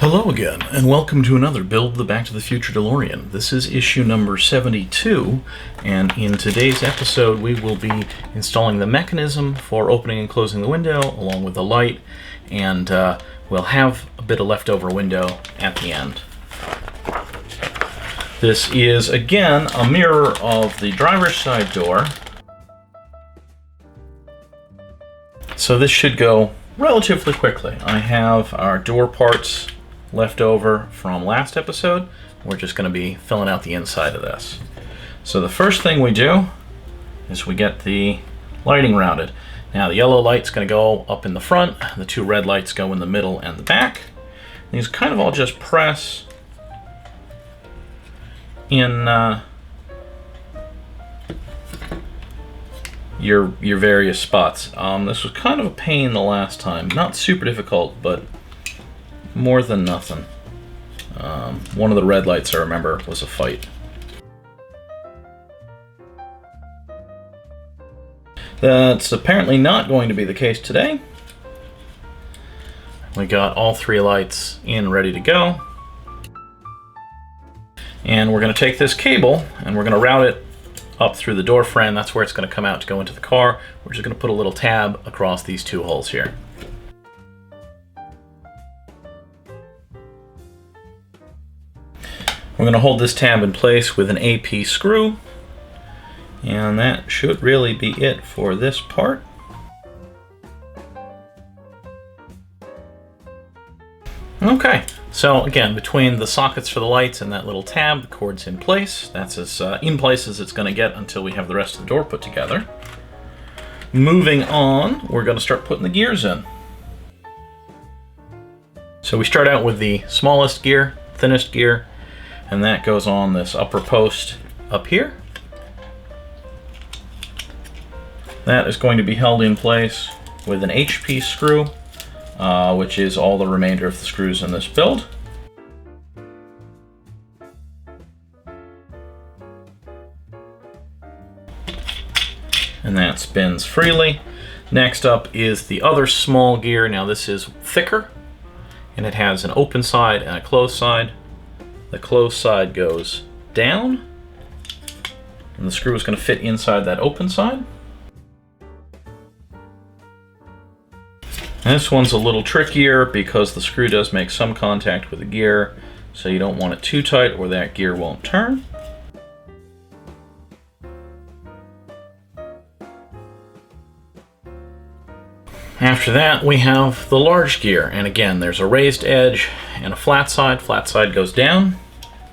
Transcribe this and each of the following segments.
Hello again, and welcome to another Build the Back to the Future DeLorean. This is issue number 72, and in today's episode we will be installing the mechanism for opening and closing the window, along with the light, and we'll have a bit of leftover window at the end. This is, again, a mirror of the driver's side door. So this should go relatively quickly. I have our door parts left over from last episode. We're just going to be filling out the inside of this. So the first thing we do is we get the lighting routed. Now the yellow light's going to go up in the front, the two red lights go in the middle and the back. These kind of all just press in your various spots. This was kind of a pain the last time. Not super difficult, but more than nothing. One of the red lights, I remember, was a fight. That's apparently not going to be the case today. We got all three lights in, ready to go. And we're going to take this cable and we're going to route it up through the door frame. That's where it's going to come out to go into the car. We're just going to put a little tab across these two holes here. We're going to hold this tab in place with an AP screw, and that should really be it for this part. Okay, so again, between the sockets for the lights and that little tab, the cord's in place. That's as in place as it's going to get until we have the rest of the door put together. Moving on, we're going to start putting the gears in. So we start out with the smallest gear, thinnest gear, and that goes on this upper post up here. That is going to be held in place with an HP screw, which is all the remainder of the screws in this build. And that spins freely. Next up is the other small gear. Now this is thicker, and it has an open side and a closed side. The closed side goes down, and the screw is going to fit inside that open side. And this one's a little trickier because the screw does make some contact with the gear, so you don't want it too tight or that gear won't turn. After that, we have the large gear, and again, there's a raised edge and a flat side. Flat side goes down.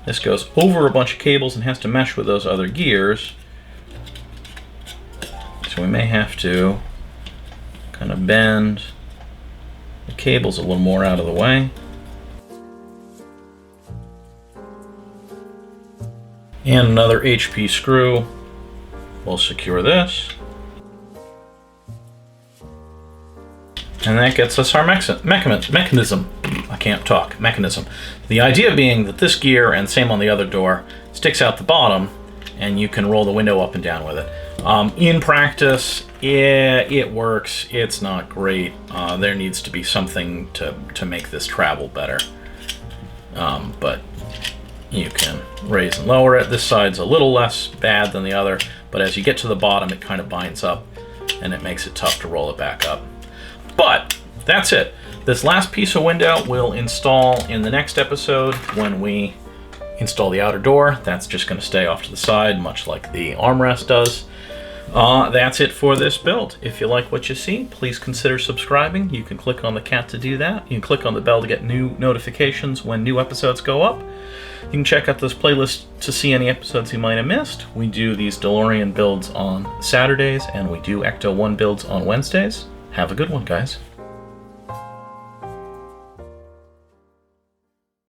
This goes over a bunch of cables and has to mesh with those other gears. So we may have to kind of bend the cables a little more out of the way. And another HP screw will secure this. And that gets us our mechanism. I can't talk. Mechanism. The idea being that this gear, and same on the other door, sticks out the bottom, and you can roll the window up and down with it. In practice, it works. It's not great. There needs to be something to make this travel better. But you can raise and lower it. This side's a little less bad than the other, but as you get to the bottom, it kind of binds up, and it makes it tough to roll it back up. But that's it. This last piece of window we'll install in the next episode when we install the outer door. That's just going to stay off to the side, much like the armrest does. That's it for this build. If you like what you see, please consider subscribing. You can click on the cat to do that. You can click on the bell to get new notifications when new episodes go up. You can check out this playlist to see any episodes you might have missed. We do these DeLorean builds on Saturdays, and we do Ecto 1 builds on Wednesdays. Have a good one, guys.